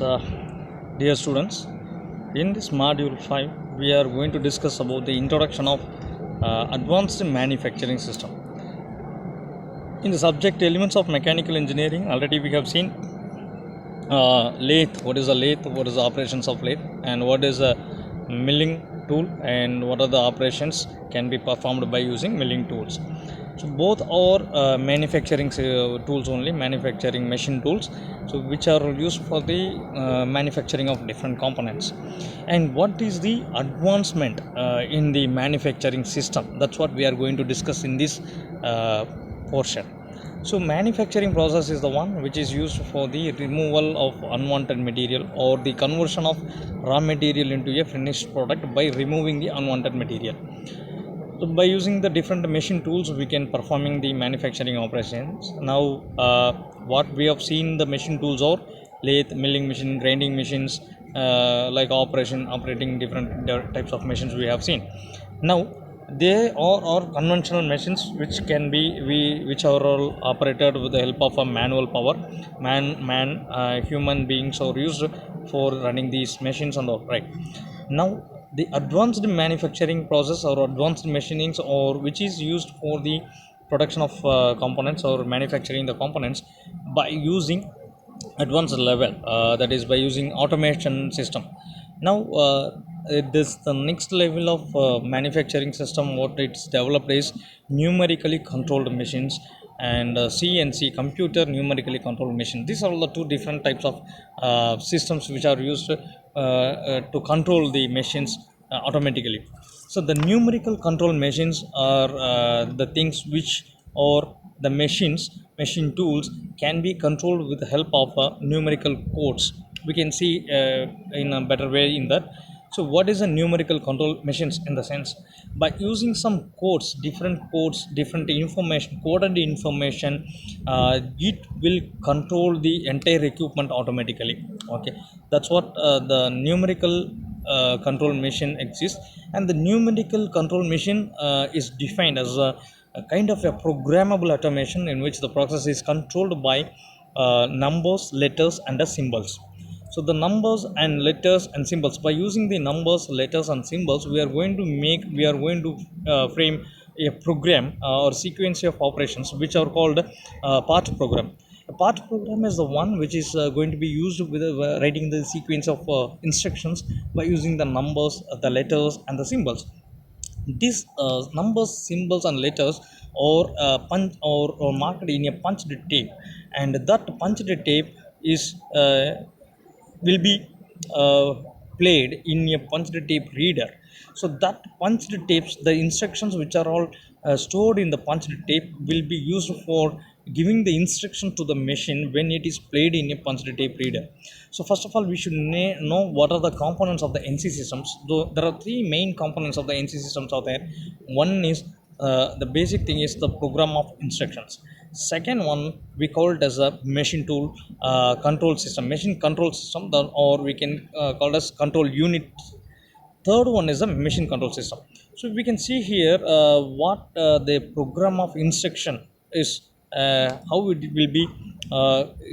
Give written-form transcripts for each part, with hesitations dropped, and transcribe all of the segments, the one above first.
Dear students, in this module 5 we are going to discuss about the introduction of advanced manufacturing system. In the subject elements of mechanical engineering, already we have seen lathe, what is a lathe, what is the operations of lathe, and what is a milling tool, and what are the operations can be performed by using milling tools. So both are manufacturing tools only, manufacturing machine tools, so which are used for the manufacturing of different components. And what is the advancement in the manufacturing system, that's what we are going to discuss in this portion. So manufacturing process is the one which is used for the removal of unwanted material or the conversion of raw material into a finished product by removing the unwanted material. So by using the different machine tools, we can performing the manufacturing operations. Now, what we have seen the machine tools are lathe, milling machine, grinding machines, like operating different types of machines we have seen. Now, they are conventional machines which can be which are all operated with the help of a manual power. Human beings are used for running these machines and all, right. Now the advanced manufacturing process or advanced machinings, or which is used for the production of components or manufacturing the components by using advanced level, that is by using automation system. Now this the next level of manufacturing system, what it's developed is numerically controlled machines and CNC, computer numerically controlled machine. These are the two different types of systems which are used to control the machines automatically. So the numerical control machines are the things which, or the machine tools can be controlled with the help of numerical codes. We can see in a better way in that. So what is a numerical control machines? In the sense, by using some codes, different information, coded information, it will control the entire equipment automatically. Okay, that's what the numerical control machine exists. And the numerical control machine is defined as a kind of a programmable automation in which the process is controlled by numbers, letters, and the symbols. So the numbers and letters and symbols, by using the numbers, letters, and symbols, we are going to frame a program or sequence of operations which are called part program. A part program is the one which is going to be used with writing the sequence of instructions by using the numbers, the letters, and the symbols. These numbers, symbols, and letters are or marked in a punched tape, and that punched tape is will be played in a punched tape reader. So that punched tapes, the instructions which are all stored in the punched tape, will be used for giving the instruction to the machine when it is played in a punched tape reader. So first of all, we should know what are the components of the NC systems. Though there are three main components of the NC systems out there. One is the basic thing is the program of instructions. Second one we call it as a machine tool control system, machine control system, or we can call it as control unit. Third one is a machine control system. So we can see here what the program of instruction is, how it will be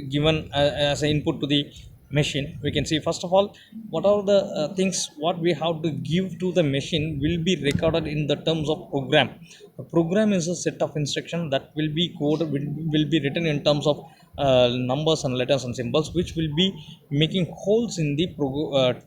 given as an input to the machine. We can see first of all what are the things what we have to give to the machine will be recorded in the terms of program. A program is a set of instruction that will be coded, will be written in terms of numbers and letters and symbols, which will be making holes in the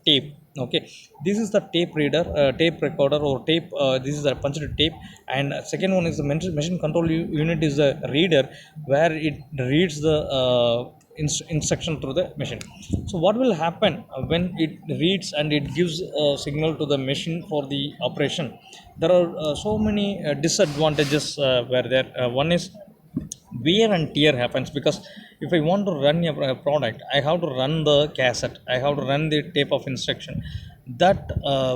tape. Okay, this is the tape reader, tape recorder, or tape. This is a punched tape. And second one is the machine control unit, is the reader where it reads the instruction through the machine. So what will happen when it reads and it gives a signal to the machine for the operation? There are so many disadvantages where there. One is wear and tear happens, because if I want to run a product, I have to run the cassette, I have to run the tape of instruction. That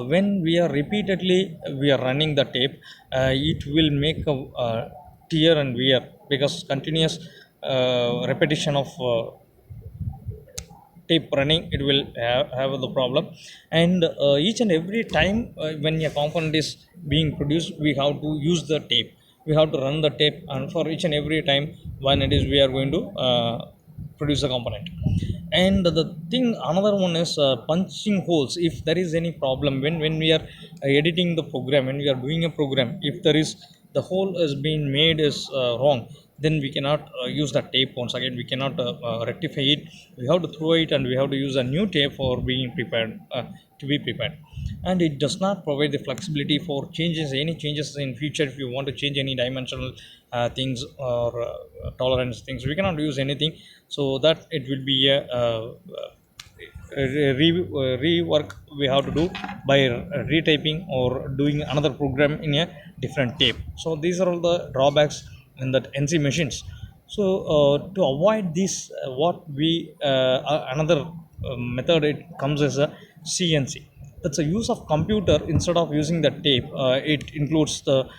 when we are repeatedly we are running the tape, it will make a tear and wear, because continuous repetition of tape running, it will have the problem. And each and every time when a component is being produced, we have to use the tape, we have to run the tape, and for each and every time when it is we are going to produce a component. And the thing another one is punching holes if there is any problem when we are editing the program, when we are doing a program, if there is the hole is being made is wrong, then we cannot use the tape once again, we cannot rectify it, we have to throw it and we have to use a new tape for being prepared, to be prepared. And it does not provide the flexibility for changes, any changes in future. If you want to change any dimensional things or tolerance things, we cannot use anything, so that it will be a rework we have to do by retyping or doing another program in a different tape. So these are all the drawbacks in that NC machines. So to avoid this, what we another method it comes as a CNC. That's a use of computer instead of using the tape. It includes the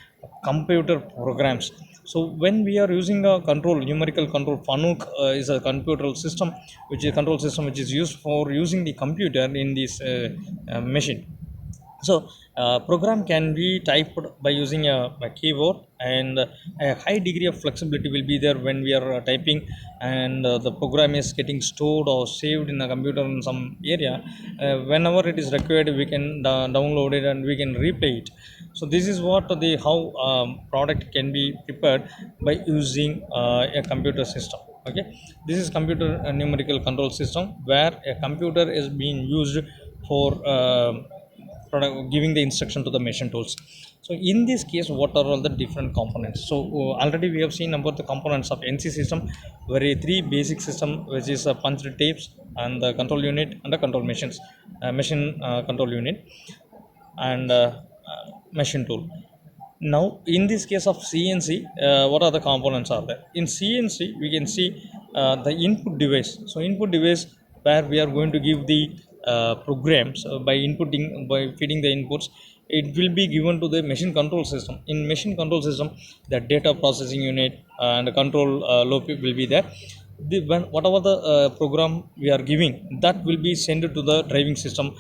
computer programs. So when we are using a control, numerical control, Fanuc is a computer system, which is a control system which is used for using the computer in this machine. So program can be typed by using a keyboard, and a high degree of flexibility will be there when we are typing, and the program is getting stored or saved in the computer in some area. Whenever it is required, we can download it and we can replay it. So this is what the how product can be prepared by using a computer system. Okay, this is computer numerical control system where a computer is being used for giving the instruction to the machine tools. So in this case, what are all the different components? So already we have seen about the components of NC system, very three basic system, which is punched tapes and the control unit and the control machines, machine control unit and machine tool. Now in this case of CNC, what are the components are there? In CNC we can see the input device. So input device where we are going to give the programs by inputting, by feeding the inputs, it will be given to the machine control system. In machine control system, the data processing unit and control loop will be there. Whatever the program we are giving, that will be sent to the driving system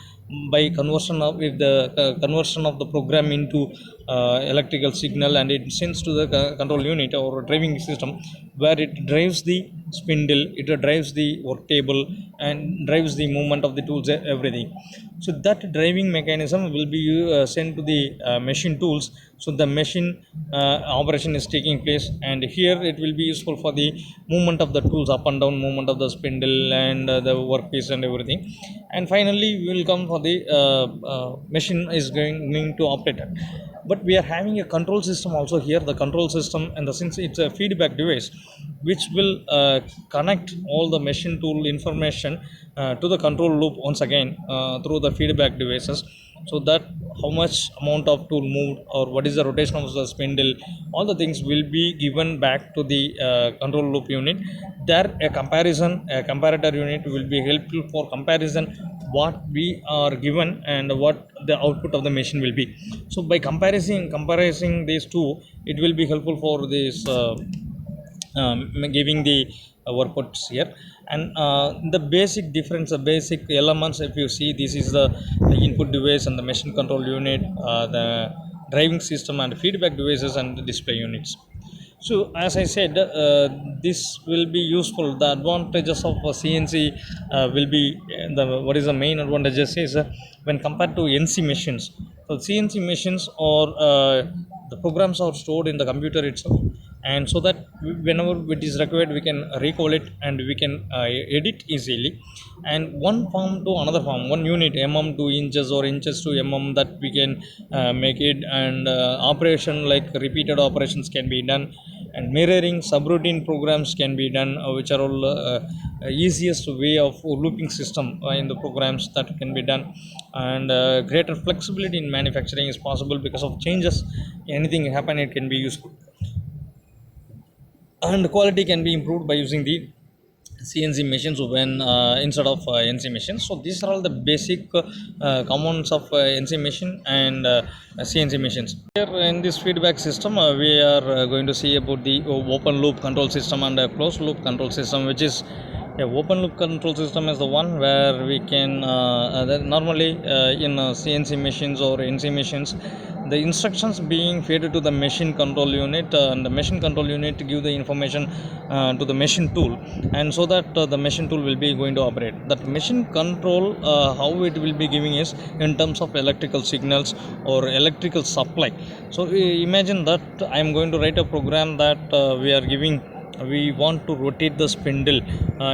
by conversion of, if the conversion of the program into electrical signal, and it sends to the control unit or driving system, where it drives the spindle, it drives the work table and drives the movement of the tools, everything. So that driving mechanism will be sent to the machine tools. So the machine operation is taking place, and here it will be useful for the movement of the tools, up and down movement of the spindle and the workpiece and everything. And finally we will come for the machine is going to operate it. But we are having a control system also here, the control system, and since it's a feedback device which will connect all the machine tool information to the control loop once again through the feedback devices, so that how much amount of tool moved or what is the rotation of the spindle, all the things will be given back to the control loop unit. There a comparator unit will be helpful for comparison what we are given and what the output of the machine will be. So by comparing these two, it will be helpful for this giving the outputs here. And the basic difference, the basic elements, if you see, this is the input device and the machine control unit, the driving system and feedback devices and the display units. So as I said, this will be useful. The advantages of CNC will be what is the main advantages is when compared to NC machines. So CNC machines or the programs are stored in the computer itself, and so that whenever it is required we can recall it and we can edit easily, and one form to another form, one unit to inches or inches to that we can make it, and operation like repeated operations can be done, and mirroring subroutine programs can be done, which are all easiest way of looping system in the programs that can be done. And greater flexibility in manufacturing is possible because of changes, anything happen, it can be useful, and quality can be improved by using the CNC machines when instead of NC machines. So these are all the basic components of NC machine and CNC machines. Here in this feedback system, we are going to see about the open loop control system and a closed loop control system, which is a open loop control system is the one where we can normally in CNC machines or NC machines, the instructions being fed to the machine control unit, and the machine control unit give the information to the machine tool, and so that the machine tool will be going to operate that machine control. How it will be giving is in terms of electrical signals or electrical supply. So imagine that I am going to write a program that we are giving, we want to rotate the spindle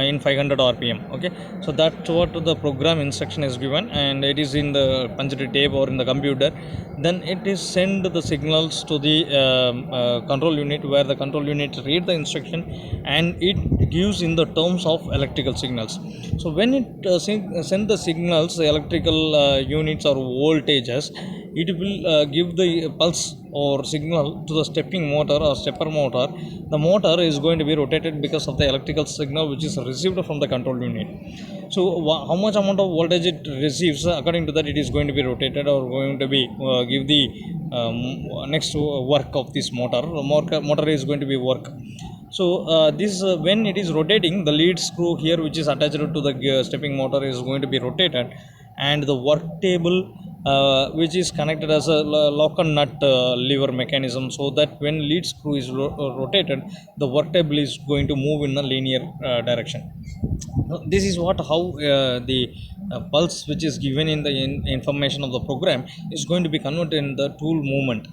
in 500 rpm. Okay, so that's what the program instruction is given, and it is in the punched tape or in the computer. Then it is send the signals to the control unit, where the control unit read the instruction and it gives in the terms of electrical signals. So when it send the signals, the electrical units or voltages, it will give the pulse or signal to the stepping motor or stepper motor. The motor is going to be rotated because of the electrical signal which is received from the control unit. So how much amount of voltage it receives, according to that it is going to be rotated or going to be give the next work of this motor. Motor is going to be work. So this when it is rotating, the lead screw here which is attached to the stepping motor is going to be rotated, and the work table which is connected as a lock and nut lever mechanism, so that when lead screw is rotated, the work table is going to move in a linear direction. This is what how the pulse which is given in the information of the program is going to be converted in the tool movement.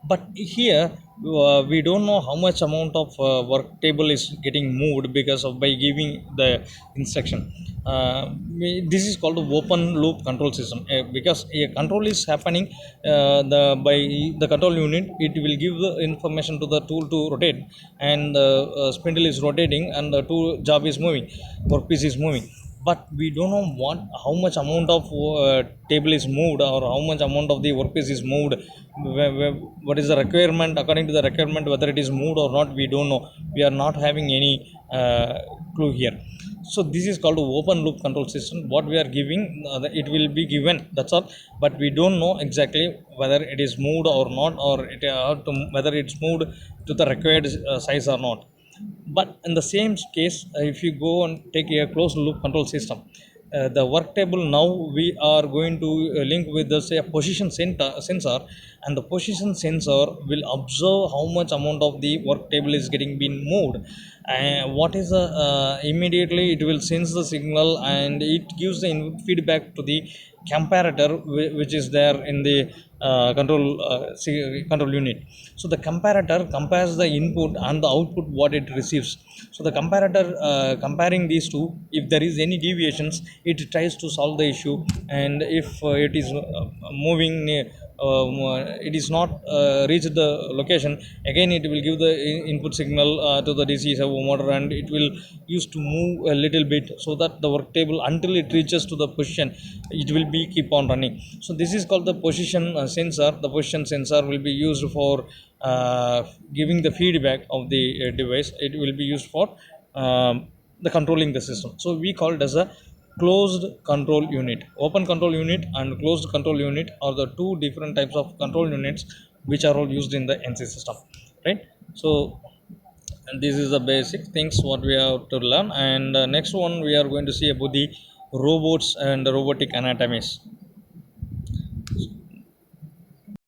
But here we don't know how much amount of work table is getting moved because of by giving the instruction. This is called open loop control system, because a control is happening the by the control unit, it will give the information to the tool to rotate, and the spindle is rotating and the tool job is moving, workpiece is moving. But we don't know how much amount of table is moved or how much amount of the workpiece is moved. What is the requirement, according to the requirement, whether it is moved or not, we don't know. We are not having any clue here. So this is called open loop control system. What we are giving, it will be given, that's all. But we don't know exactly whether it is moved or not, or whether it's moved to the required size or not. But in the same case, if you go and take a closed loop control system, the work table, now we are going to link with the say a position sensor, and the position sensor will observe how much amount of the work table is getting been moved, and what is the immediately it will sense the signal, and it gives the feedback to the comparator which is there in the control unit. So the comparator compares the input and the output what it receives. So the comparator comparing these two, if there is any deviations, it tries to solve the issue, and if it is moving it is not reached the location, again it will give the input signal to the DC servo motor, and it will use to move a little bit, so that the work table until it reaches to the position, it will be keep on running. So this is called the position sensor. The position sensor will be used for giving the feedback of the device. It will be used for the controlling the system. So we call it as a closed control unit. Open control unit and closed control unit are the two different types of control units which are all used in the NC system, right? So and this is the basic things what we have to learn, and next one we are going to see about the robots and robotic anatomies.